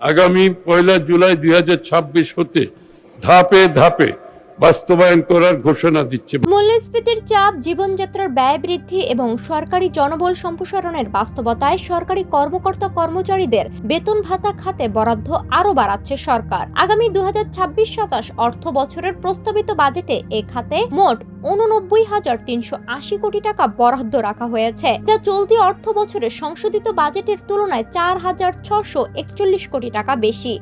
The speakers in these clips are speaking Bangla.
আগামী 1 জুলাই 2026 হতে ধাপে ধাপে বাস্তবায়ন করার ঘোষণা দিচ্ছে। মূল্যস্ফীতির চাপ, জীবনযাত্রার ব্যয় বৃদ্ধি এবং সরকারি জনবল সম্প্রসারণের বাস্তবতায় সরকারি কর্মকর্তা কর্মচারীদের বেতন ভাতা খাতে বরাদ্দ আরও বাড়াচ্ছে সরকার। আগামী 2026-27 অর্থ বছরের প্রস্তাবিত বাজেটে এ খাতে মোট 89,380 কোটি টাকা বরাদ্দ রাখা হয়েছে, যা চলতি অর্থ বছরের সংশোধিত বাজেটের তুলনায় 4,641 কোটি টাকা বেশি।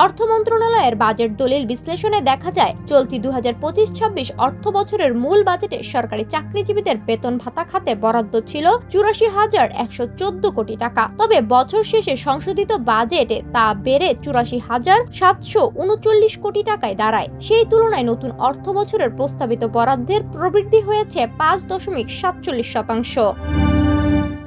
অর্থ মন্ত্রণালয়ের বাজেট দলিল বিশ্লেষণে দেখা যায়, চলতি 2025-26 অর্থ বছরের মূল বাজেটে সরকারি চাকরিজীবীদের বেতন ভাতা খাতে বরাদ্দ ছিল 84,114 কোটি টাকা। তবে বছর শেষে সংশোধিত বাজেটে তা বেড়ে 84,739 কোটি টাকায় দাঁড়ায়। সেই তুলনায় নতুন অর্থ বছরের প্রস্তাবিত বরাদ্দের প্রবৃদ্ধি হয়েছে 5.47%।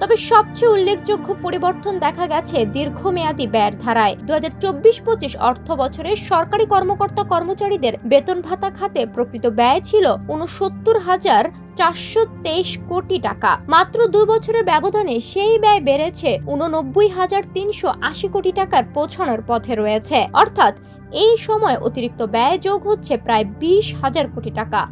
তবে সবচেয়ে উল্লেখযোগ্য পরিবর্তন দেখা গেছে দীর্ঘমেয়াদী ব্যয়ের ধারায়। 2024-25 অর্থ বছরে সরকারি কর্মকর্তা কর্মচারীদের বেতন ভাতা খাতে প্রকৃত ব্যয় ছিল 69,423 কোটি টাকা। মাত্র 2 বছরের ব্যবধানে সেই ব্যয় বেড়েছে 89,380 কোটি টাকার পৌঁছানোর পথে রয়েছে। অর্থাৎ এই সময় অতিরিক্ত ব্যয় যোগ হচ্ছে প্রায় 20,000 কোটি টাকা।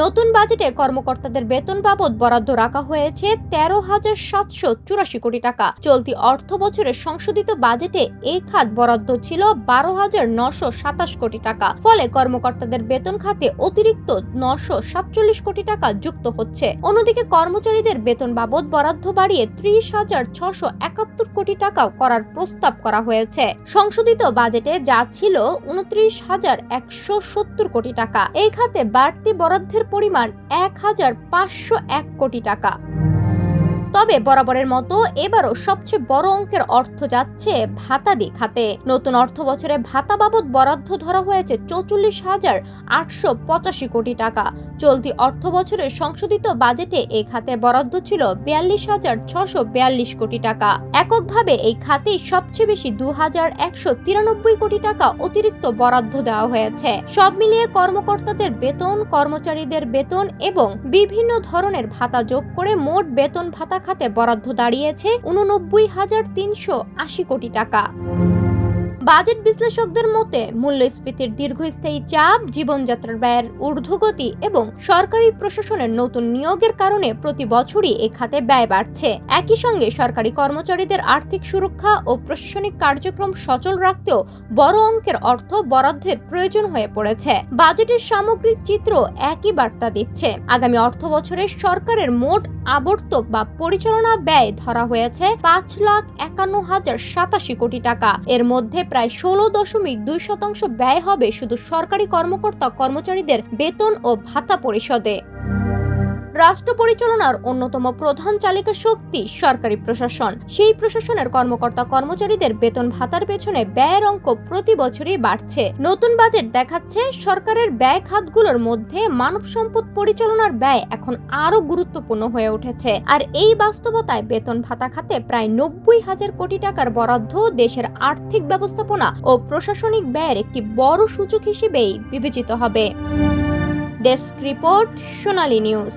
নতুন বাজেটে কর্মকর্তাদের বেতন বাবদ বরাদ্দ রাখা হয়েছে 13,784 কোটি টাকা। চলতি অর্থ বছরের সংশোধিত বাজেটে এই খাত বরাদ্দ ছিল 12,927 কোটি টাকা। ফলে কর্মকর্তাদের বেতন খাতে অতিরিক্ত 947 কোটি টাকা যুক্ত হচ্ছে। অন্যদিকে কর্মচারীদের বেতন বাবদ বরাদ্দ বাড়িয়ে 30,671 কোটি টাকা করার প্রস্তাব করা হয়েছে। সংশোধিত বাজেটে যা ছিল 29,170 কোটি টাকা। এই খাতে বাড়তি বরাদ্দের পরিমাণ 1,501 কোটি টাকা। তবে বরাবরের মতো এবারও সবচেয়ে বড় অঙ্কের অর্থ যাচ্ছে ভাতাদি খাতে। নতুন অর্থ বছরে ভাতা বাবদ বরাদ্দ ধরা হয়েছে 44,885 কোটি টাকা। চলতি অর্থ বছরের সংশোধিত বাজেটে এই খাতে বরাদ্দ ছিল 42,642 কোটি টাকা। এককভাবে এই খাতে সবচেয়ে বেশি 2,193 কোটি টাকা অতিরিক্ত বরাদ্দ দেওয়া হয়েছে। সব মিলিয়ে কর্মকর্তাদের বেতন, কর্মচারীদের বেতন এবং বিভিন্ন ধরনের ভাতা যোগ করে মোট বেতন ভাতা খাতে বরাদ্দ দাঁড়িয়েছে 89,380 কোটি টাকা। বাজেট বিশ্লেষকদের মতে মূল্যস্ফীতির দীর্ঘস্থায়ী চাপ, জীবনযাত্রার ব্যয়ের ঊর্ধ্বগতি এবং সরকারি প্রশাসনের নতুন নিয়োগের কারণে প্রতি বছরই এ খাতে ব্যয় বাড়ছে। একই সঙ্গে সরকারি কর্মচারীদের আর্থিক সুরক্ষা ও প্রশাসনিক কার্যক্রম সচল রাখতেও বড় অঙ্কের অর্থ বরাদ্দের প্রয়োজন হয়ে পড়েছে। বাজেটের সামগ্রিক চিত্র একই বার্তা দিচ্ছে। আগামী অর্থ বছরে সরকারের মোট আবর্তক বা পরিচালনা ব্যয় ধরা হয়েছে 5,51,087 কোটি টাকা। এর মধ্যে প্রায় 16.2% ব্যয় হবে শুধু সরকারি কর্মকর্তা কর্মচারীদের বেতন ও ভাতা পরিশোধে। রাষ্ট্র পরিচালনার অন্যতম প্রধান চালিকা শক্তি সরকারি প্রশাসন। সেই প্রশাসনের কর্মকর্তা কর্মচারীদের বেতন ভাতার পেছনে ব্যয়ের অঙ্ক প্রতি বছরই বাড়ছে। নতুন বাজেট দেখাচ্ছে সরকারের ব্যয় খাতগুলোর মধ্যে মানব সম্পদ পরিচালনার ব্যয় এখন আরো গুরুত্বপূর্ণ হয়ে উঠেছে। আর এই বাস্তবতায় বেতন ভাতা খাতে প্রায় 90,000 কোটি টাকার বরাদ্দ দেশের আর্থিক ব্যবস্থাপনা ও প্রশাসনিক ব্যয়ের একটি বড় সূচক হিসেবেই বিবেচিত হবে। ডেস্ক রিপোর্ট, সোনালী নিউজ।